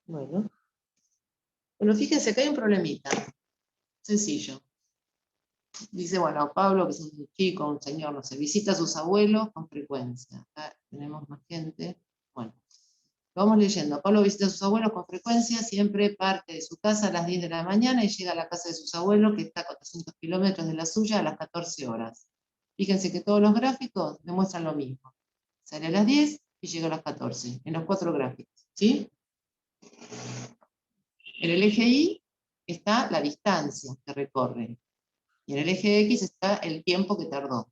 Bueno. Bueno, fíjense que hay un problemita. Sencillo. Dice, bueno, Pablo, que es un chico, un señor, no sé, visita a sus abuelos con frecuencia. Acá tenemos más gente. Bueno, lo vamos leyendo. Pablo visita a sus abuelos con frecuencia, siempre parte de su casa a las 10 de la mañana y llega a la casa de sus abuelos, que está a 400 kilómetros de la suya, a las 14 horas. Fíjense que todos los gráficos demuestran lo mismo. Sale a las 10 y llega a las 14, en los 4 gráficos. ¿Sí? En el eje Y está la distancia que recorre. Y en el eje X está el tiempo que tardó.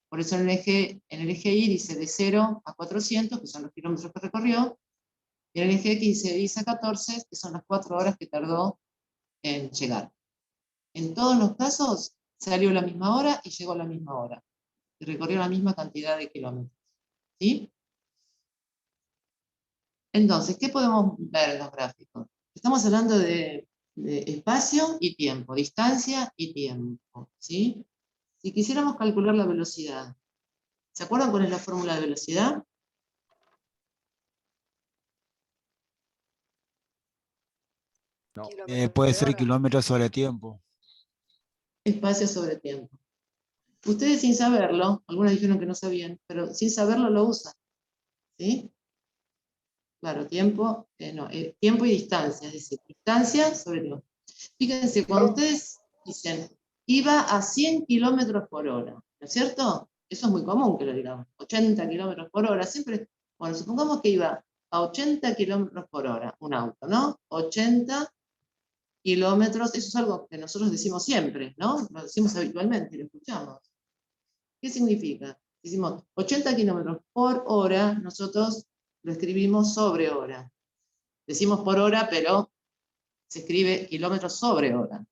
Por eso en el eje Y dice de 0 a 400, que son los kilómetros que recorrió, y en el eje X dice de 10 a 14, que son las 4 horas que tardó en llegar. En todos los casos salió a la misma hora y llegó a la misma hora. Y recorrió la misma cantidad de kilómetros. ¿Sí? Entonces, ¿qué podemos ver en los gráficos? Estamos hablando de espacio y tiempo, distancia y tiempo. ¿Sí? Si quisiéramos calcular la velocidad, ¿se acuerdan cuál es la fórmula de velocidad? No. Puede ser kilómetros sobre tiempo. Espacio sobre tiempo. Ustedes sin saberlo, algunos dijeron que no sabían, pero sin saberlo lo usan. ¿Sí? Claro, tiempo, tiempo y distancia, es decir, distancia sobre tiempo. Fíjense, cuando ustedes dicen, iba a 100 kilómetros por hora, ¿no es cierto? Eso es muy común que lo digamos, 80 kilómetros por hora, siempre, bueno, supongamos que iba a 80 kilómetros por hora, un auto, ¿no? 80 kilómetros, eso es algo que nosotros decimos siempre, ¿no? Lo decimos habitualmente, lo escuchamos. ¿Qué significa? Decimos 80 kilómetros por hora, nosotros lo escribimos sobre hora. Decimos por hora, pero se escribe kilómetros sobre hora.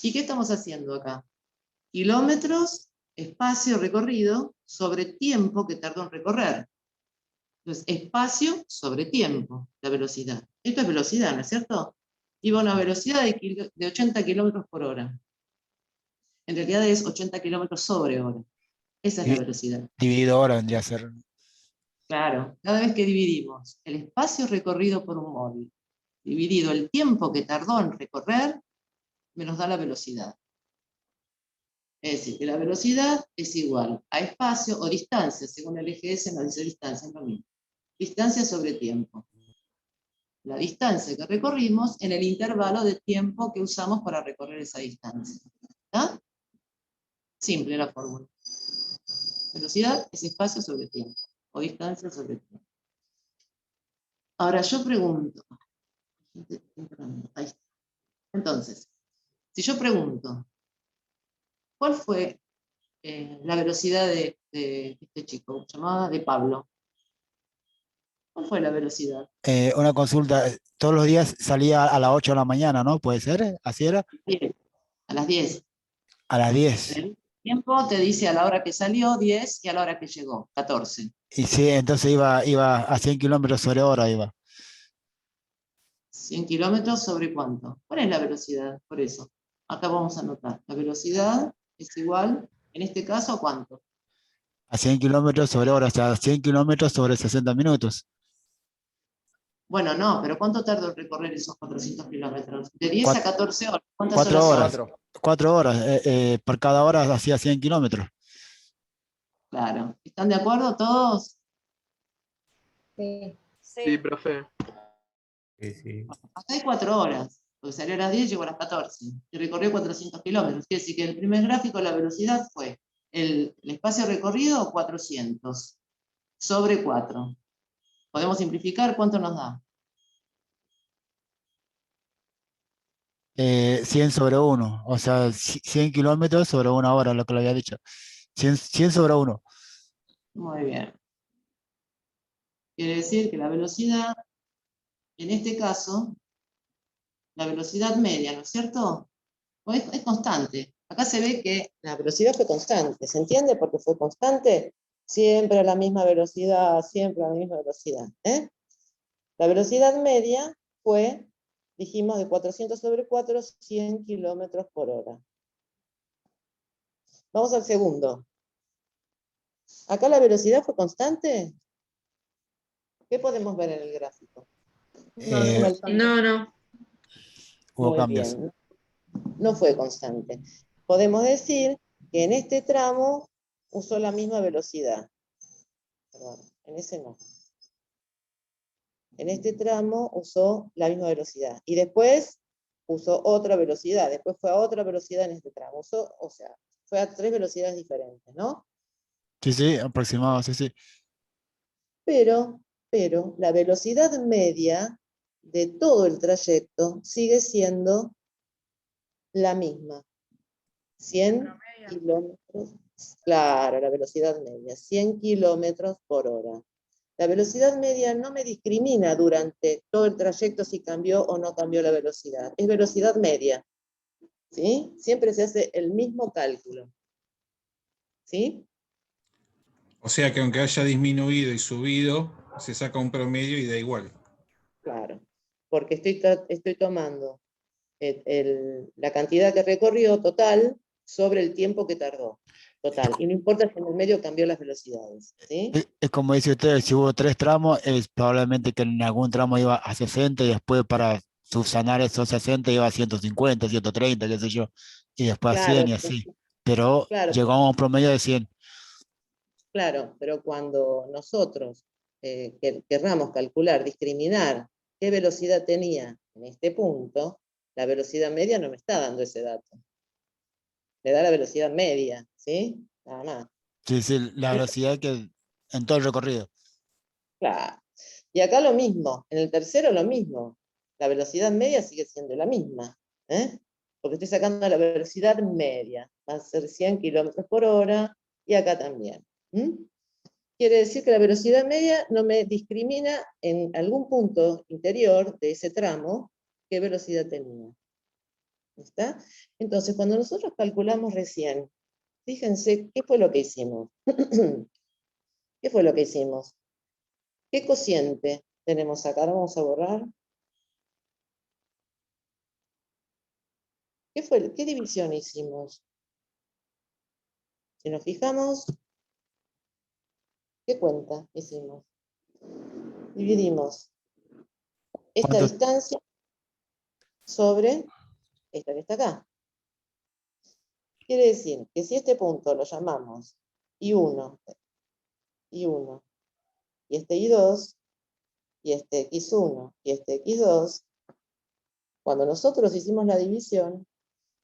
¿Y qué estamos haciendo acá? Kilómetros, espacio recorrido, sobre tiempo que tardó en recorrer. Entonces, espacio sobre tiempo, la velocidad. Esto es velocidad, ¿no es cierto? Iba a una velocidad de 80 kilómetros por hora. En realidad es 80 kilómetros sobre hora. Esa es la velocidad. Dividido ahora vendría a ser. Claro, cada vez que dividimos el espacio recorrido por un móvil, dividido el tiempo que tardó en recorrer, me nos da la velocidad. Es decir, que la velocidad es igual a espacio o distancia, según el eje S nos dice distancia, es lo mismo. Distancia sobre tiempo. La distancia que recorrimos en el intervalo de tiempo que usamos para recorrer esa distancia. ¿Está? Simple la fórmula. Velocidad es espacio sobre tiempo, o distancia sobre tiempo. Ahora yo pregunto, ahí está. Entonces, si yo pregunto, ¿cuál fue la velocidad de este chico, llamada de Pablo? ¿Cuál fue la velocidad? Una consulta, todos los días salía a las 8 de la mañana, ¿no? ¿Puede ser? ¿Así era? 10, a las 10. A las 10. El tiempo te dice a la hora que salió, 10, y a la hora que llegó, 14. Y sí, entonces iba a 100 kilómetros sobre hora, iba. 100 kilómetros sobre cuánto. ¿Cuál es la velocidad? Por eso. Acá vamos a anotar. La velocidad es igual, en este caso, ¿a cuánto? A 100 kilómetros sobre hora, o sea, 100 kilómetros sobre 60 minutos. Bueno, no, pero ¿cuánto tardó en recorrer esos 400 kilómetros? De 10 a Cuat- 14 horas. ¿Cuántas 4 horas son? horas. 4 horas. Por cada hora hacía 100 kilómetros. Claro. ¿Están de acuerdo todos? Sí. Sí, profe. Sí, sí. Acá hay 4 horas, porque salió a las 10 y llegó a las 14, y recorrió 400 kilómetros. Quiere decir que el primer gráfico la velocidad fue el espacio recorrido 400 sobre 4. Podemos simplificar, ¿cuánto nos da? 100 sobre 1. O sea, 100 kilómetros sobre una hora, lo que le había dicho. 100 sobre 1. Muy bien. Quiere decir que la velocidad, en este caso, la velocidad media, ¿no es cierto? Es constante. Acá se ve que la velocidad fue constante. ¿Se entiende por qué fue constante? Siempre a la misma velocidad, siempre a la misma velocidad. La velocidad media fue, dijimos, de 400 sobre 4, 100 kilómetros por hora. Vamos al segundo. ¿Acá la velocidad fue constante? ¿Qué podemos ver en el gráfico? No, Eh, no, constante. No. Hubo Muy cambios. bien. No fue constante. Podemos decir que en este tramo usó la misma velocidad. Perdón, en ese no. En este tramo usó la misma velocidad. Y después usó otra velocidad. Después fue a otra velocidad en este tramo. Usó, o sea, fue a 3 velocidades diferentes, ¿no? Sí, sí, aproximado, sí, sí. Pero la velocidad media de todo el trayecto sigue siendo la misma. 100 kilómetros, claro, la velocidad media, 100 kilómetros por hora. La velocidad media no me discrimina durante todo el trayecto si cambió o no cambió la velocidad. Es velocidad media. ¿Sí? Siempre se hace el mismo cálculo. ¿Sí? O sea que aunque haya disminuido y subido, se saca un promedio y da igual. Claro. Porque estoy tomando la cantidad que recorrió total sobre el tiempo que tardó. Total. Y no importa si en el medio cambió las velocidades. ¿Sí? Es como dice usted, si hubo 3 tramos, es probablemente que en algún tramo iba a 60 y después para subsanar esos 60 iba a 150, 130, qué sé yo, y después a 100 Claro, y así. Pero claro, llegó a un promedio de 100. claro, pero cuando nosotros querramos calcular, discriminar qué velocidad tenía en este punto, la velocidad media no me está dando ese dato. Le da la velocidad media, ¿sí? Nada más. Sí, sí, la velocidad que en todo el recorrido. Claro. Y acá lo mismo, en el tercero lo mismo. La velocidad media sigue siendo la misma, ¿eh? Porque estoy sacando la velocidad media. Va a ser 100 kilómetros por hora y acá también. Quiere decir que la velocidad media no me discrimina en algún punto interior de ese tramo qué velocidad tenía. ¿Está? Entonces, cuando nosotros calculamos recién, fíjense qué fue lo que hicimos. ¿Qué fue lo que hicimos? ¿Qué cociente tenemos acá? Ahora vamos a borrar. ¿Qué división hicimos? Si nos fijamos, ¿qué cuenta hicimos? Dividimos esta ¿Cuánto? distancia sobre esta que está acá. Quiere decir que si este punto lo llamamos I1, I1, y este I2, y este X1, y este X2, cuando nosotros hicimos la división,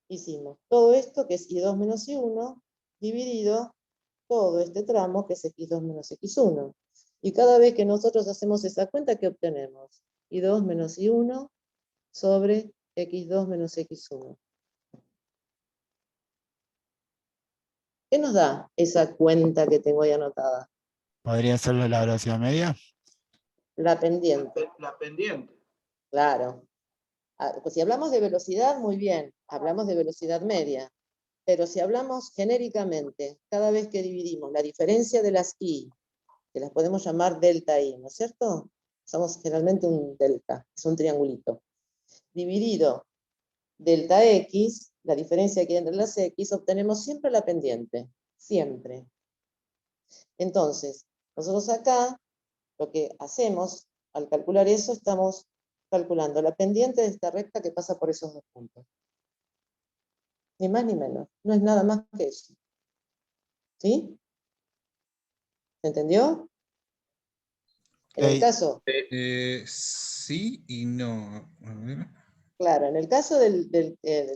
hicimos todo esto que es I2 menos I1, dividido todo este tramo que es X2 menos X1. Y cada vez que nosotros hacemos esa cuenta, ¿qué obtenemos? I2 menos I1 sobre X2 menos X1. ¿Qué nos da esa cuenta que tengo ahí anotada? ¿Podría ser la velocidad media? La pendiente, La pendiente. claro. Pues si hablamos de velocidad, muy bien, hablamos de velocidad media. Pero si hablamos genéricamente, cada vez que dividimos la diferencia de las I, que las podemos llamar delta I, ¿no es cierto? Somos generalmente un delta, es un triangulito. Dividido delta X, la diferencia que hay entre las X, obtenemos siempre la pendiente, siempre. Entonces, nosotros acá, lo que hacemos, al calcular eso, estamos calculando la pendiente de esta recta que pasa por esos dos puntos. Ni más ni menos, no es nada más que eso. ¿Sí? ¿Se entendió? En el Ok, caso, Sí y no. A ver. claro, en el caso del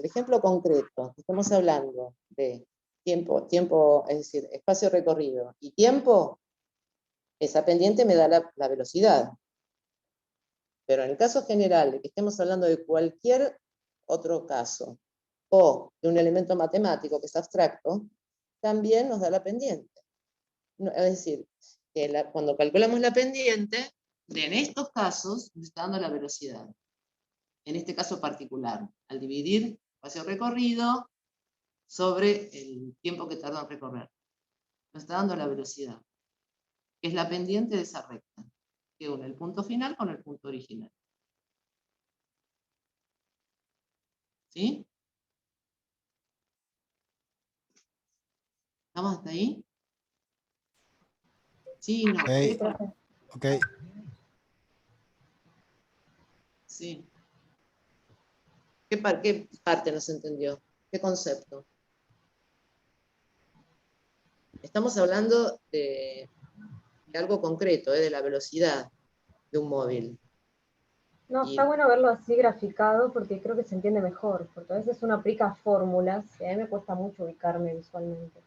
ejemplo concreto, estamos hablando de tiempo, es decir, espacio recorrido y tiempo, esa pendiente me da la velocidad. Pero en el caso general, de que estemos hablando de cualquier otro caso, o de un elemento matemático que es abstracto, también nos da la pendiente. Es decir, que cuando calculamos la pendiente, en estos casos, nos está dando la velocidad. En este caso particular, al dividir espacio recorrido sobre el tiempo que tardó en recorrer. Nos está dando la velocidad, que es la pendiente de esa recta, que une el punto final con el punto original. ¿Sí? ¿Estamos hasta ahí? Sí, no. ok, Sí, profe. ok. Sí. ¿Qué parte no se entendió? ¿Qué concepto? Estamos hablando de algo concreto, de la velocidad de un móvil. No, Y- está bueno verlo así graficado porque creo que se entiende mejor, porque a veces uno aplica fórmulas y a mí me cuesta mucho ubicarme visualmente.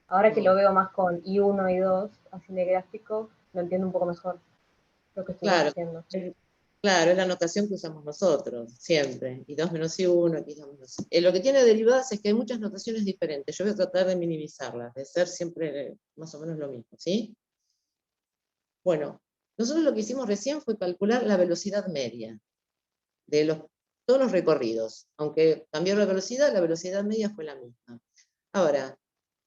Ahora que lo veo más con I1 y 2, así de gráfico, lo entiendo un poco mejor lo que estuvimos Claro, haciendo. claro, es la notación que usamos nosotros, siempre. I2 menos I1, I2 menos I. Lo que tiene derivadas es que hay muchas notaciones diferentes. Yo voy a tratar de minimizarlas, de ser siempre más o menos lo mismo, ¿sí? Bueno, nosotros lo que hicimos recién fue calcular la velocidad media de todos los recorridos. Aunque cambió la velocidad media fue la misma. Ahora,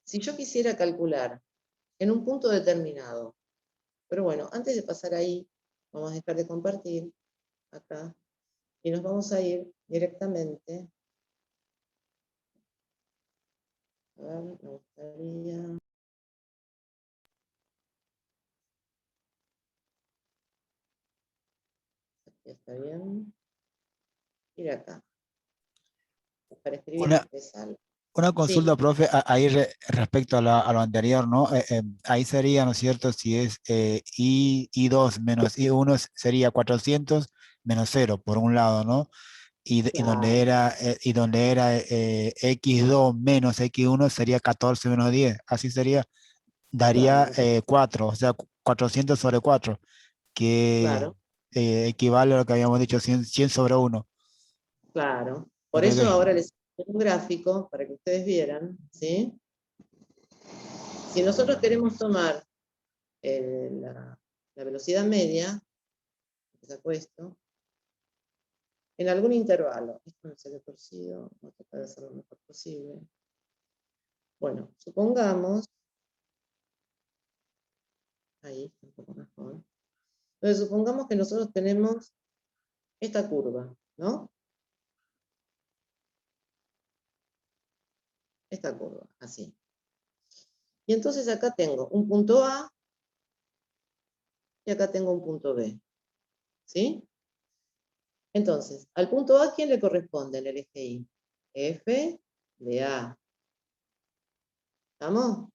si yo quisiera calcular en un punto determinado, pero bueno, antes de pasar ahí, vamos a dejar de compartir acá, y nos vamos a ir directamente. A ver, me gustaría. Aquí está bien. Ir acá. Para escribir Una, me sale. una Sí, consulta, profe, ahí respecto a lo anterior, ¿no? Ahí sería, ¿no es cierto? Si es I2 menos I1 sería 400 menos 0, por un lado, ¿no? Y donde claro, era X2 menos X1 sería 14 menos 10. Así sería, daría claro, 4, o sea, 400 sobre 4, que claro, equivale a lo que habíamos dicho, 100 sobre 1. claro. Por Ok, eso ahora ok. les pongo un gráfico para que ustedes vieran, ¿sí? Si nosotros queremos tomar la velocidad media, saco esto, en algún intervalo, esto no se ve torcido, voy a tratar de hacerlo lo mejor posible. Bueno, supongamos, ahí está un poco mejor. Entonces supongamos que nosotros tenemos esta curva, ¿no? Esta curva, así. Y entonces acá tengo un punto A y acá tengo un punto B, ¿sí? Entonces, al punto A, ¿quién le corresponde en el eje Y? F de A. ¿Estamos?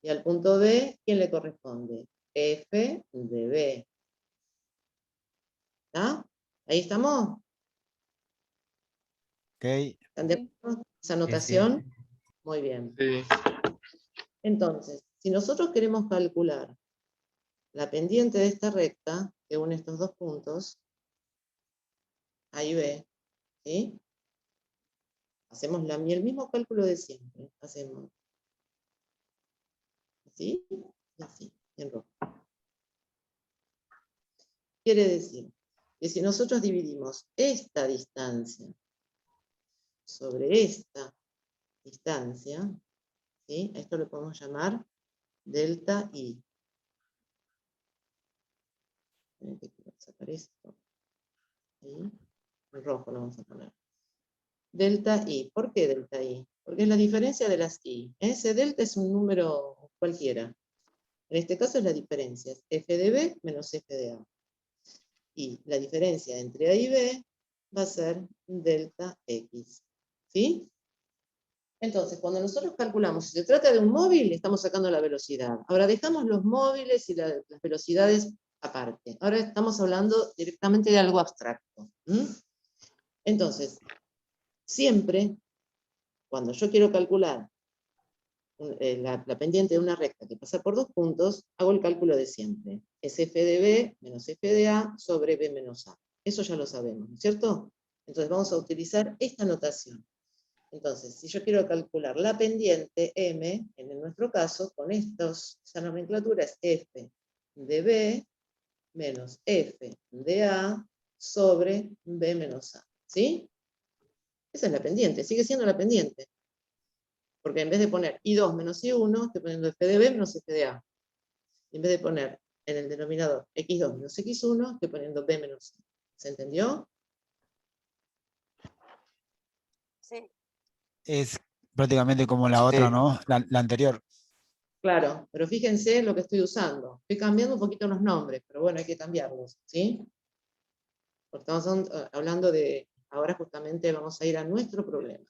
Y al punto B, ¿quién le corresponde? F de B. ¿Está? ¿Ahí estamos? ¿Están de Sí. acuerdo con esa Sí, sí. notación? Muy bien. Sí. Entonces, si nosotros queremos calcular la pendiente de esta recta que une estos dos puntos, A y B, ¿sí? Hacemos el mismo cálculo de siempre. Hacemos así y así, en rojo. Quiere decir que si nosotros dividimos esta distancia sobre esta distancia, ¿sí? A esto lo podemos llamar delta I. Quiero sacar esto. Ahí. En rojo lo vamos a poner. Delta I. ¿Por qué delta I? Porque es la diferencia de las I. Ese delta es un número cualquiera. En este caso es la diferencia. Es F de B menos F de A. Y la diferencia entre A y B va a ser delta X. ¿Sí? Entonces, cuando nosotros calculamos, si se trata de un móvil, estamos sacando la velocidad. Ahora dejamos los móviles y las velocidades aparte. Ahora estamos hablando directamente de algo abstracto. Entonces, siempre, cuando yo quiero calcular la pendiente de una recta que pasa por dos puntos, hago el cálculo de siempre. Es F de B menos F de A sobre B menos A. Eso ya lo sabemos, ¿no es cierto? Entonces vamos a utilizar esta notación. Entonces, si yo quiero calcular la pendiente M, en nuestro caso, con esa nomenclatura es F de B menos F de A sobre B menos A. ¿Sí? Esa es la pendiente, sigue siendo la pendiente. Porque en vez de poner I2 menos I1, estoy poniendo F de B menos F de A. Y en vez de poner en el denominador X2 menos X1, estoy poniendo B menos A. ¿Se entendió? Sí. Es prácticamente como la otra, ¿no? La anterior. Claro, pero fíjense lo que estoy usando. Estoy cambiando un poquito los nombres, pero bueno, hay que cambiarlos, ¿sí? Porque estamos hablando de, ahora justamente vamos a ir a nuestro problema.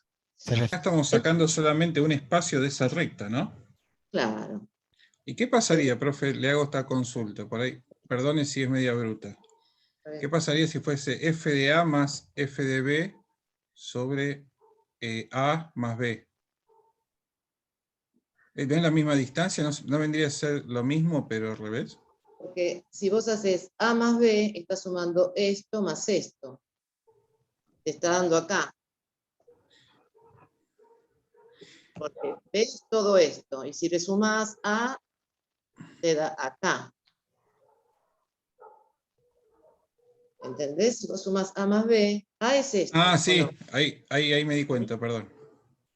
Acá estamos sacando solamente un espacio de esa recta, ¿no? Claro. ¿Y qué pasaría, profe? Le hago esta consulta, por ahí, perdone si es media bruta. ¿Qué pasaría si fuese f de A más f de B sobre A más B? ¿No es la misma distancia? ¿No vendría a ser lo mismo, pero al revés? Porque si vos haces A más B, estás sumando esto más esto. Te está dando acá. Porque ves todo esto. Y si le sumás A, te da acá. ¿Entendés? Si vos sumás A más B, A es esto. Ah, ¿o sí, no? ahí me di cuenta, perdón.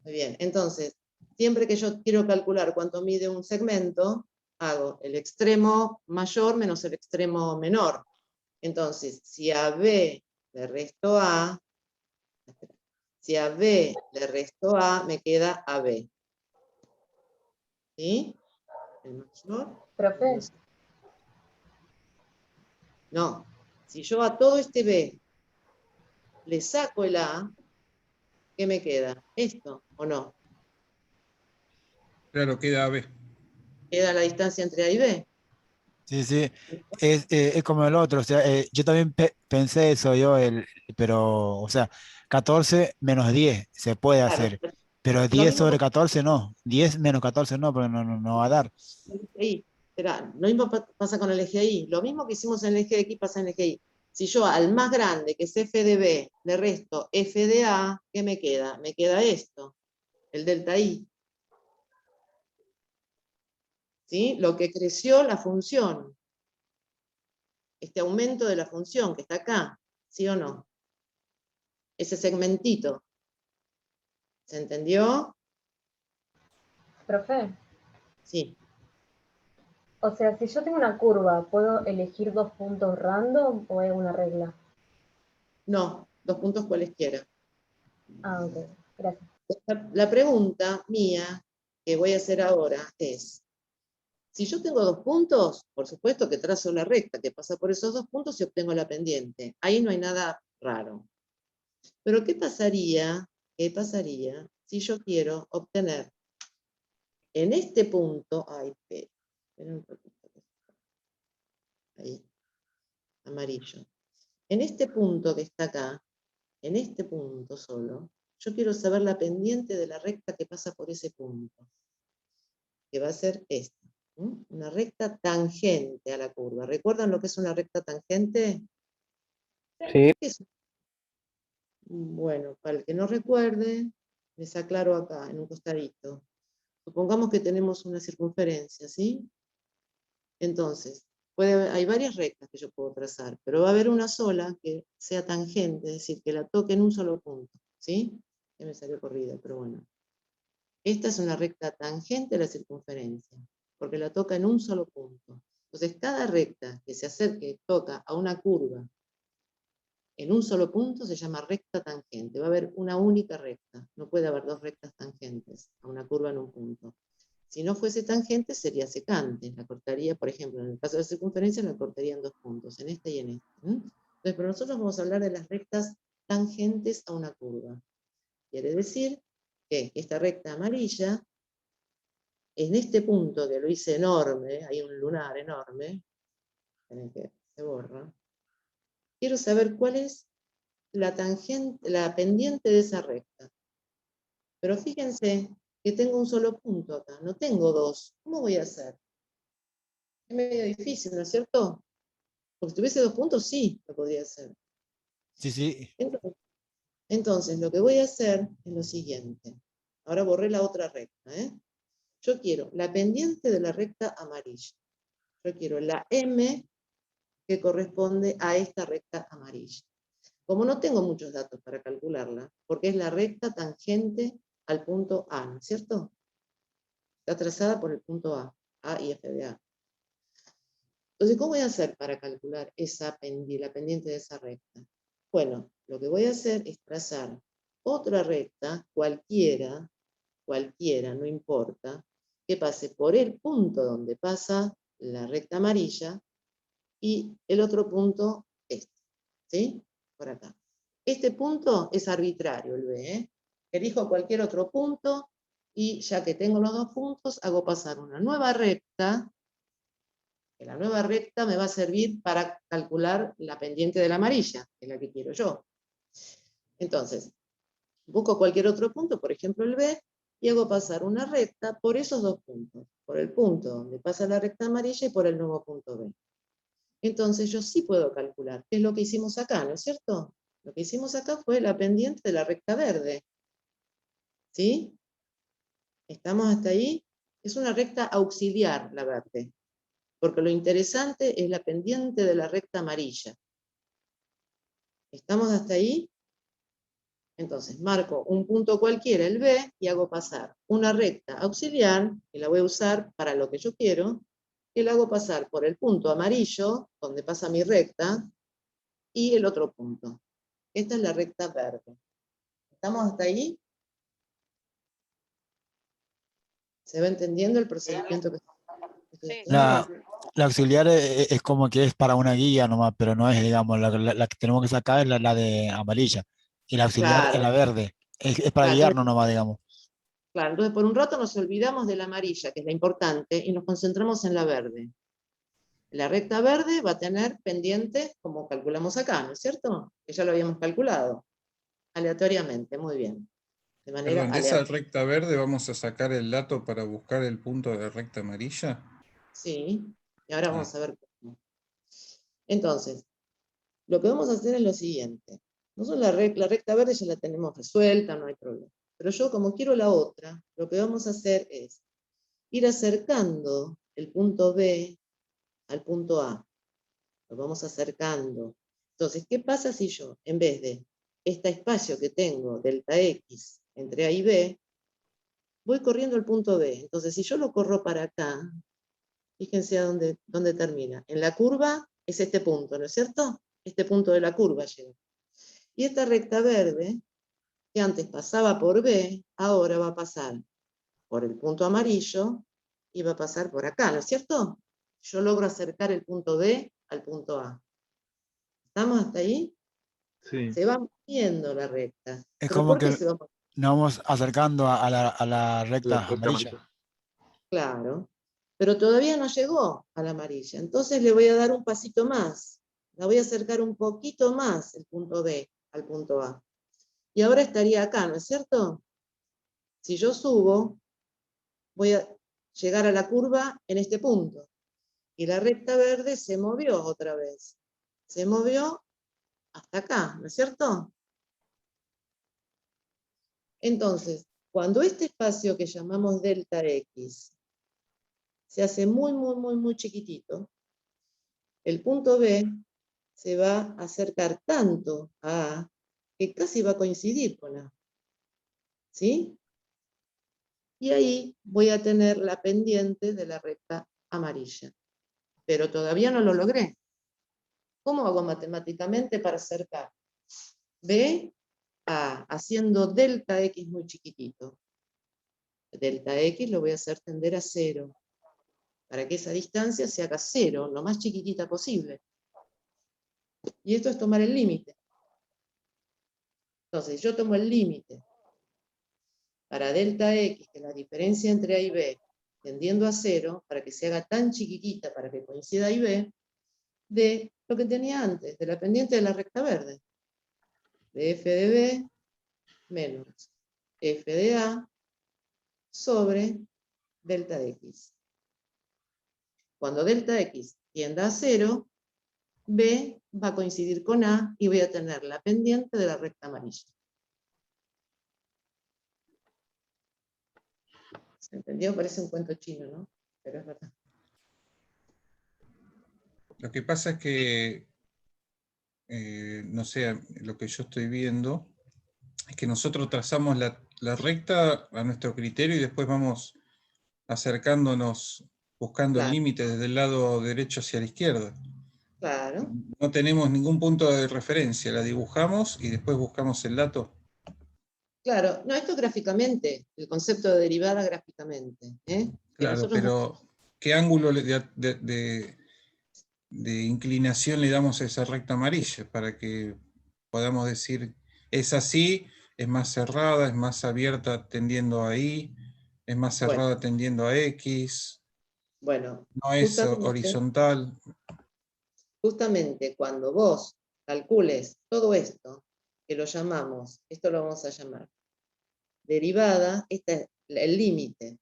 Muy bien. Entonces, siempre que yo quiero calcular cuánto mide un segmento, hago el extremo mayor menos el extremo menor. Entonces, si a B le resto A, si a B le resto A, me queda AB. ¿Sí? El mayor. Profe, No. Si yo a todo este B le saco el A, ¿qué me queda? ¿Esto o no? Claro, queda B. Queda la distancia entre A y B. Sí, sí, es como el otro, o sea, yo también pensé eso, pero, o sea, 14 menos 10 se puede Claro. hacer, pero Lo 10 mismo sobre 14 no, 10 menos 14 no, porque no va a dar. con el eje Y. Espera, lo mismo pasa con el eje Y. Lo mismo que hicimos en el eje X pasa en el eje Y. Si yo al más grande, que es f de B, le resto f de A, ¿qué me queda? Me queda esto, el delta Y. ¿Sí? Lo que creció la función. Este aumento de la función que está acá. ¿Sí o no? Ese segmentito. ¿Se entendió? profe, Sí. o sea, si yo tengo una curva, ¿puedo elegir 2 puntos random o hay una regla? No, 2 puntos cualesquiera. Ah, ok, gracias. La pregunta mía que voy a hacer ahora es, si yo tengo 2 puntos, por supuesto que trazo la recta que pasa por esos 2 puntos y obtengo la pendiente. Ahí no hay nada raro. Pero ¿qué pasaría si yo quiero obtener en este punto, espera un poquito, ahí, amarillo. En este punto que está acá, en este punto solo, yo quiero saber la pendiente de la recta que pasa por ese punto, que va a ser esta. Una recta tangente a la curva. ¿Recuerdan lo que es una recta tangente? Sí. ¿Qué es? Bueno, para el que no recuerde, les aclaro acá, en un costadito. Supongamos que tenemos una circunferencia, ¿sí? Entonces, hay varias rectas que yo puedo trazar, pero va a haber una sola que sea tangente, es decir, que la toque en un solo punto, ¿sí? Ya me salió corrida, pero bueno. Esta es una recta tangente a la circunferencia, porque la toca en un solo punto. Entonces, cada recta que se acerque, toca a una curva en un solo punto, se llama recta tangente. Va a haber una única recta, no puede haber 2 rectas tangentes a una curva en un punto. Si no fuese tangente, sería secante. La cortaría, por ejemplo, en el caso de la circunferencia, la cortaría en 2 puntos, en este y en este. Entonces, pero nosotros vamos a hablar de las rectas tangentes a una curva. Quiere decir que esta recta amarilla, en este punto que lo hice enorme, hay un lunar enorme, que se borra, quiero saber cuál es la tangente, la pendiente de esa recta. Pero fíjense que tengo un solo punto acá, no tengo 2. ¿Cómo voy a hacer? Es medio difícil, ¿no es cierto? Porque si tuviese 2 puntos, sí, lo podría hacer. Sí, sí, Entonces, lo que voy a hacer es lo siguiente. Ahora borré la otra recta. Yo quiero la pendiente de la recta amarilla. Yo quiero la M que corresponde a esta recta amarilla. Como no tengo muchos datos para calcularla, porque es la recta tangente al punto A, ¿no es cierto? Está trazada por el punto A y F de A. Entonces, ¿cómo voy a hacer para calcular la pendiente de esa recta? Bueno, lo que voy a hacer es trazar otra recta, cualquiera, no importa, que pase por el punto donde pasa la recta amarilla y el otro punto este, ¿sí? por acá. Este punto es arbitrario, el B, ¿eh? Elijo cualquier otro punto, y ya que tengo los dos puntos, hago pasar una nueva recta, que la nueva recta me va a servir para calcular la pendiente de la amarilla, que es la que quiero yo. Entonces, busco cualquier otro punto, por ejemplo el B, y hago pasar una recta por esos dos puntos, por el punto donde pasa la recta amarilla y por el nuevo punto B. Entonces yo sí puedo calcular, ¿qué es lo que hicimos acá, no es cierto? Lo que hicimos acá fue la pendiente de la recta verde. ¿Sí? ¿Estamos hasta ahí? Es una recta auxiliar la verde, porque lo interesante es la pendiente de la recta amarilla. ¿Estamos hasta ahí? Entonces marco un punto cualquiera, el B, y hago pasar una recta auxiliar, que la voy a usar para lo que yo quiero, que la hago pasar por el punto amarillo, donde pasa mi recta, y el otro punto. Esta es la recta verde. ¿Estamos hasta ahí? ¿Se va entendiendo el procedimiento que estoy Sí, haciendo? La auxiliar es como que es para una guía nomás, pero no es, digamos, la que tenemos que sacar es la de amarilla. Y la auxiliar es Claro, la verde. Es para claro, guiarnos entonces, nomás, digamos. claro, entonces por un rato nos olvidamos de la amarilla, que es la importante, y nos concentramos en la verde. La recta verde va a tener pendiente, como calculamos acá, ¿no es cierto? Que ya lo habíamos calculado, aleatoriamente, muy bien. De manera Perdón, de esa aleatoria. recta verde vamos a sacar el dato para buscar el punto de la recta amarilla. Sí, y ahora Ah, vamos a ver cómo. Entonces, lo que vamos a hacer es lo siguiente. Nosotros la recta verde ya la tenemos resuelta, no hay problema. Pero yo, como quiero la otra, lo que vamos a hacer es ir acercando el punto B al punto A. Lo vamos acercando. Entonces, ¿qué pasa si yo, en vez de este espacio que tengo, delta X, entre A y B, voy corriendo al punto B? Entonces, si yo lo corro para acá, fíjense a dónde termina. En la curva es este punto, ¿no es cierto? Este punto de la curva llega. Y esta recta verde, que antes pasaba por B, ahora va a pasar por el punto amarillo y va a pasar por acá, ¿no es cierto? Yo logro acercar el punto B al punto A. ¿Estamos hasta ahí? sí. Se va moviendo la recta. Es ¿Pero como por qué que se va moviendo? nos vamos acercando a la recta amarilla. Claro. Pero todavía no llegó a la amarilla. Entonces le voy a dar un pasito más. La voy a acercar un poquito más el punto B al punto A. Y ahora estaría acá, ¿no es cierto? Si yo subo, voy a llegar a la curva en este punto. Y la recta verde se movió otra vez. Se movió hasta acá, ¿no es cierto? Entonces, cuando este espacio que llamamos delta X se hace muy, muy, muy, muy chiquitito, el punto B se va a acercar tanto a A que casi va a coincidir con A. ¿Sí? Y ahí voy a tener la pendiente de la recta amarilla. Pero todavía no lo logré. ¿Cómo hago matemáticamente para acercar B a haciendo delta X muy chiquitito? Delta X lo voy a hacer tender a 0, para que esa distancia se haga 0, lo más chiquitita posible. Y esto es tomar el límite. Entonces, yo tomo el límite para delta X, que es la diferencia entre A y B, tendiendo a 0, para que se haga tan chiquitita para que coincida A y B, de lo que tenía antes, de la pendiente de la recta verde. De f de B menos f de A sobre delta X. Cuando delta X tienda a 0, B va a coincidir con A y voy a tener la pendiente de la recta amarilla. ¿Se entendió? Parece un cuento chino, ¿no? Pero es verdad. lo que pasa es que, no sé, lo que yo estoy viendo es que nosotros trazamos la recta a nuestro criterio y después vamos acercándonos, buscando el Claro, límite desde el lado derecho hacia la izquierda. claro. No tenemos ningún punto de referencia, la dibujamos y después buscamos el dato. Claro, no, esto gráficamente, el concepto de derivada gráficamente. Que Claro, nosotros pero ¿qué ángulo de inclinación le damos a esa recta amarilla para que podamos decir, es así, es más cerrada, es más abierta tendiendo a Y, es más Bueno. cerrada tendiendo a X, Bueno, no es horizontal. justamente cuando vos calcules todo esto, que lo llamamos, esto lo vamos a llamar derivada, este es el límite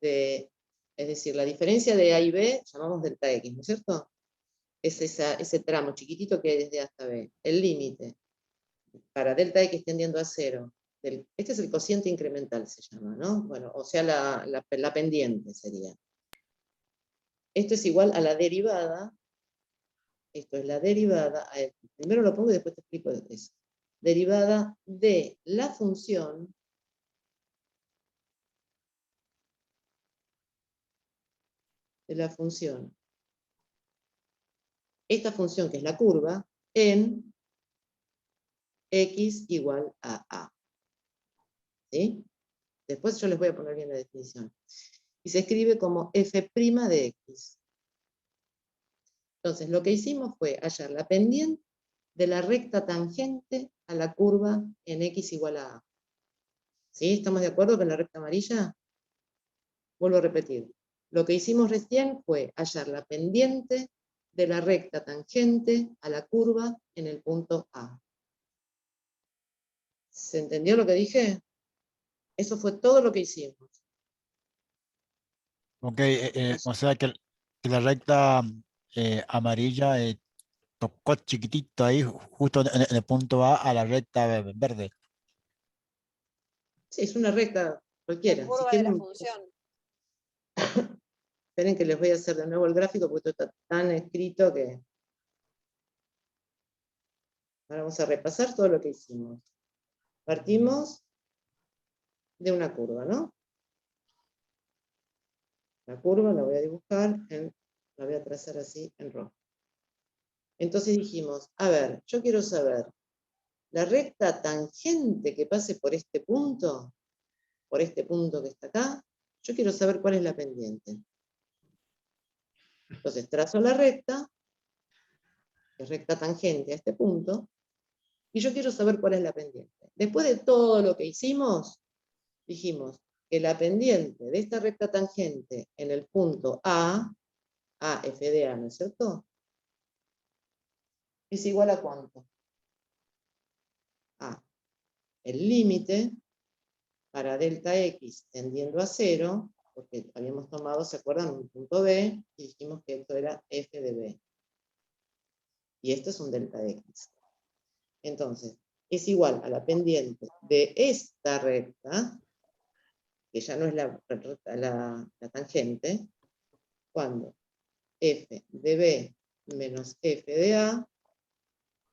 de, es decir, la diferencia de A y B, llamamos delta X, ¿no es cierto? Es ese tramo chiquitito que hay desde A hasta B. El límite para delta X tendiendo a 0, este es el cociente incremental, se llama, ¿no? Bueno, o sea, la pendiente sería. Esto es igual a la derivada, esto es la derivada, primero lo pongo y después te explico eso. Derivada de la función esta función que es la curva, en x igual a a. ¿Sí? Después yo les voy a poner bien la definición. Y se escribe como f' de x. Entonces, lo que hicimos fue hallar la pendiente de la recta tangente a la curva en x igual a a. ¿Sí? ¿Estamos de acuerdo con la recta amarilla? Vuelvo a repetir. Lo que hicimos recién fue hallar la pendiente de la recta tangente a la curva en el punto A. ¿Se entendió lo que dije? Eso fue todo lo que hicimos. Ok, o sea que la recta amarilla tocó chiquitito ahí, justo en el punto A la recta verde. Sí, es una recta cualquiera. La curva Si de la quieren, función. esperen que les voy a hacer de nuevo el gráfico porque esto está tan escrito que... Ahora vamos a repasar todo lo que hicimos. Partimos de una curva, ¿no? La curva la voy a dibujar, la voy a trazar así en rojo. Entonces dijimos, a ver, yo quiero saber, la recta tangente que pase por este punto que está acá, yo quiero saber cuál es la pendiente. Entonces trazo la recta, que es recta tangente a este punto, y yo quiero saber cuál es la pendiente. Después de todo lo que hicimos, dijimos que la pendiente de esta recta tangente en el punto A, f de A, ¿no es cierto? Es igual a ¿cuánto? A el límite para delta X tendiendo a 0, porque habíamos tomado, ¿se acuerdan? Un punto B, y dijimos que esto era f de B. Y esto es un delta X. Entonces, es igual a la pendiente de esta recta, que ya no es la tangente, cuando f de B menos f de A,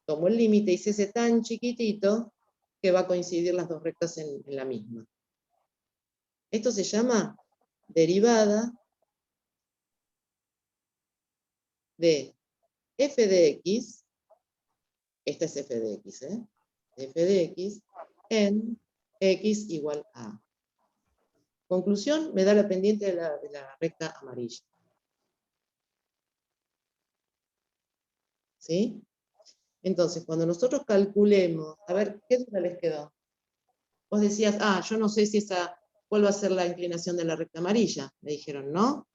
tomo el límite y se hace tan chiquitito que va a coincidir las dos rectas en la misma. Esto se llama derivada de f de x, esta es f de x, f de x en x igual a. Conclusión, me da la pendiente de la recta amarilla. ¿Sí? Entonces, cuando nosotros calculemos, a ver, ¿qué duda les quedó? Vos decías, yo no sé si cuál va a ser la inclinación de la recta amarilla. Me dijeron, ¿no?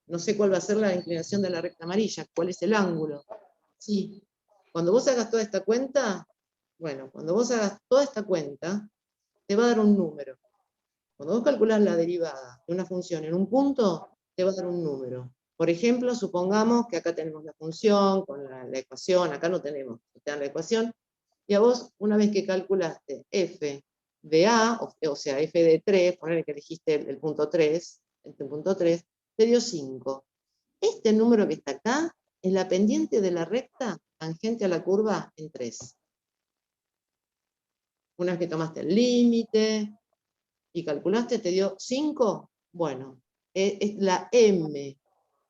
No sé cuál va a ser la inclinación de la recta amarilla, cuál es el ángulo. Sí. Cuando vos hagas toda esta cuenta, cuando vos hagas toda esta cuenta, te va a dar un número. Cuando vos calculás la derivada de una función en un punto, te va a dar un número. Por ejemplo, supongamos que acá tenemos la función con la ecuación, acá no tenemos, te dan la ecuación, y a vos, una vez que calculaste f de a, o sea, f de 3, ponerle que elegiste el punto 3, te dio 5. Este número que está acá es la pendiente de la recta tangente a la curva en 3. Una vez que tomaste el límite y calculaste, te dio 5. Bueno, es la m,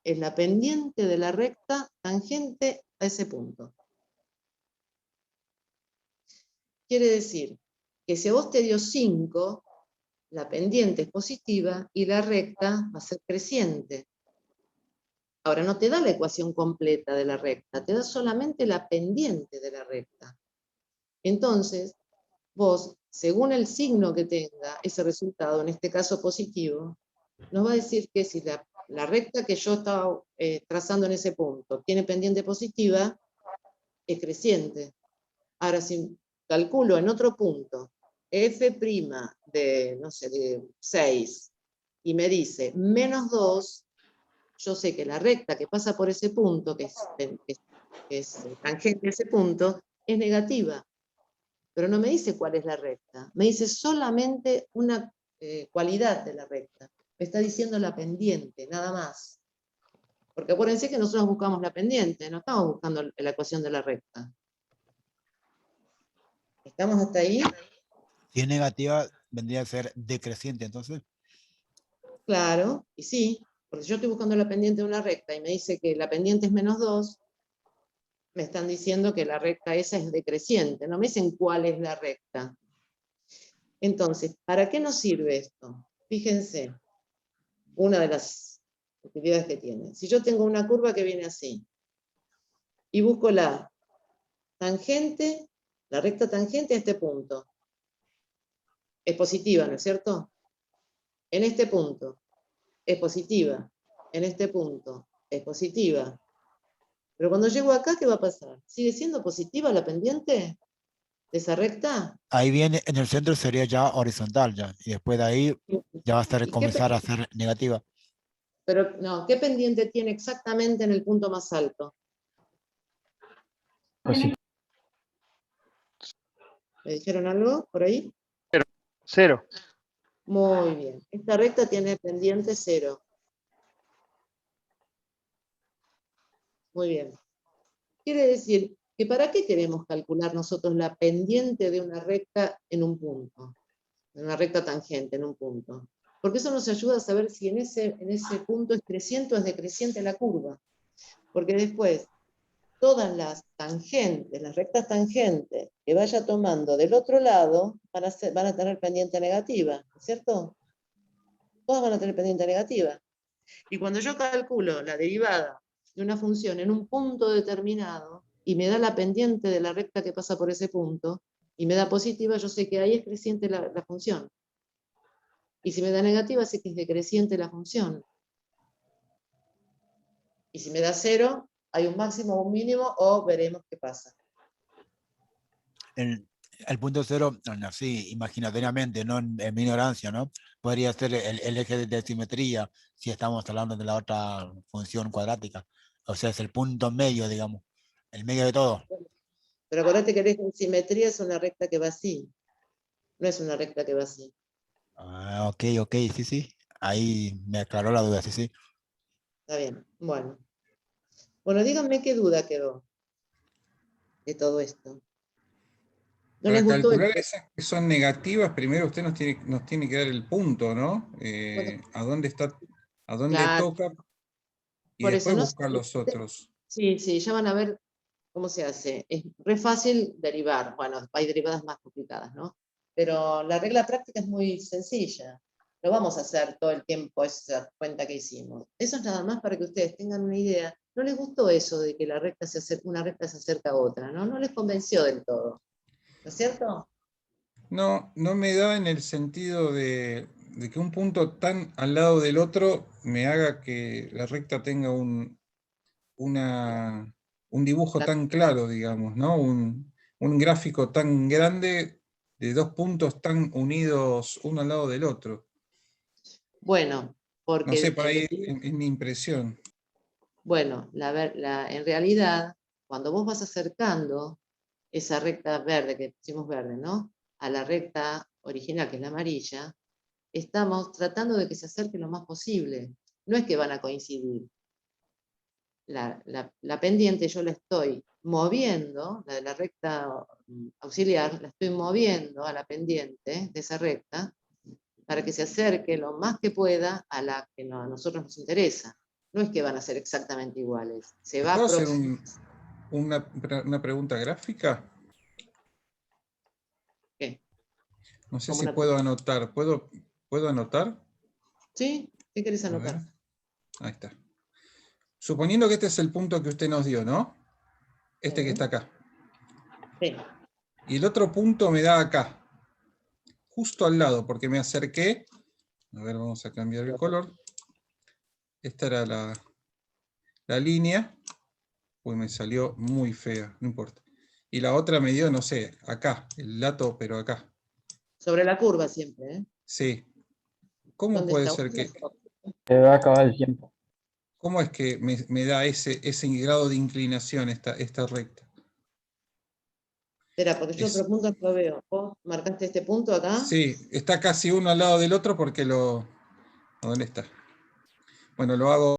es la pendiente de la recta tangente a ese punto. Quiere decir que si a vos te dio 5, la pendiente es positiva y la recta va a ser creciente. Ahora, no te da la ecuación completa de la recta, te da solamente la pendiente de la recta. Entonces, vos, según el signo que tenga ese resultado, en este caso positivo, nos va a decir que si la recta que yo estaba trazando en ese punto tiene pendiente positiva, es creciente. Ahora, si calculo en otro punto f' de, no sé, de 6, y me dice -2, yo sé que la recta que pasa por ese punto, que es tangente a ese punto, es negativa. Pero no me dice cuál es la recta, me dice solamente una cualidad de la recta. Me está diciendo la pendiente, nada más. Porque acuérdense que nosotros buscamos la pendiente, no estamos buscando la ecuación de la recta. ¿Estamos hasta ahí? Si es negativa, vendría a ser decreciente, entonces. Claro, y sí, porque si yo estoy buscando la pendiente de una recta y me dice que la pendiente es -2, me están diciendo que la recta esa es decreciente, no me dicen cuál es la recta. Entonces, ¿para qué nos sirve esto? Fíjense, una de las utilidades que tiene. Si yo tengo una curva que viene así, y busco la tangente, la recta tangente a este punto, es positiva, ¿no es cierto? En este punto, es positiva. En este punto, es positiva. Pero cuando llego acá, ¿qué va a pasar? ¿Sigue siendo positiva la pendiente de esa recta? Ahí viene, en el centro sería ya horizontal ya, y después de ahí ya va a ¿Y qué comenzar a ser negativa. Pero no, ¿qué pendiente tiene exactamente en el punto más alto? Positivo. ¿Me dijeron algo por ahí? 0. Muy bien. Esta recta tiene pendiente 0. Muy bien. Quiere decir que ¿para qué queremos calcular nosotros la pendiente de una recta en un punto? De una recta tangente en un punto. Porque eso nos ayuda a saber si en ese punto es creciente o es decreciente la curva. Porque después, todas las tangentes, las rectas tangentes que vaya tomando del otro lado, van a tener pendiente negativa, ¿no es cierto? Todas van a tener pendiente negativa. Y cuando yo calculo la derivada de una función en un punto determinado, y me da la pendiente de la recta que pasa por ese punto, y me da positiva, yo sé que ahí es creciente la función. Y si me da negativa, sé que es decreciente la función. Y si me da 0, hay un máximo o un mínimo, o veremos qué pasa. El punto 0, así, imaginatoriamente, no en mi ignorancia, ¿no? Podría ser el eje de simetría, si estamos hablando de la otra función cuadrática. O sea, es el punto medio, digamos, el medio de todo. Pero acordate que el eje de simetría es una recta que va así. No es una recta que va así. Ah, ok, sí, sí. Ahí me aclaró la duda, sí, sí. Está bien. Bueno. Bueno, díganme qué duda quedó de todo esto. ¿No les Para gustó el... calcular esas que son negativas, primero usted nos tiene que dar el punto, ¿no? A dónde está, a dónde Claro, toca, y por eso después no buscar los otros. sí, sí, ya van a ver cómo se hace. Es re fácil derivar. Bueno, hay derivadas más complicadas, ¿no? Pero la regla práctica es muy sencilla. No vamos a hacer todo el tiempo esa cuenta que hicimos. Eso es nada más para que ustedes tengan una idea. No les gustó eso de que una recta se acerca a otra, ¿no? No les convenció del todo. ¿No es cierto? No, no me da en el sentido de que un punto tan al lado del otro me haga que la recta tenga un dibujo La- tan claro, digamos, ¿no? Un gráfico tan grande de dos puntos tan unidos uno al lado del otro. bueno, No sé, porque por ahí es mi impresión. bueno, en realidad, cuando vos vas acercando esa recta verde, que pusimos verde, ¿no? A la recta original, que es la amarilla, estamos tratando de que se acerque lo más posible. No es que van a coincidir. La pendiente yo la estoy moviendo, la de la recta auxiliar, la estoy moviendo a la pendiente de esa recta para que se acerque lo más que pueda a la que a nosotros nos interesa. No es que van a ser exactamente iguales. Se va ¿Puedo hacer aproximando. una pregunta gráfica? ¿Qué? No sé ¿Cómo si una puedo anotar. ¿Puedo anotar? ¿Sí? ¿Qué querés A ver, anotar? ahí está. suponiendo que este es el punto que usted nos dio, ¿no? Este Sí. que está acá. Sí. Y el otro punto me da acá, justo al lado, porque me acerqué. A ver, vamos a cambiar el color. Esta era la línea. Uy, me salió muy fea, no importa. Y la otra me dio, no sé, acá, el dato, pero acá. Sobre la curva siempre, ¿eh? Sí. ¿Cómo ¿Dónde puede está? ser que, Se va a acabar el tiempo. cómo es que me da ese grado de inclinación esta recta? Espera, porque yo Es- otro punto no lo veo. ¿Vos marcaste este punto acá? Sí, está casi uno al lado del otro porque lo... ¿Dónde está? Bueno, lo hago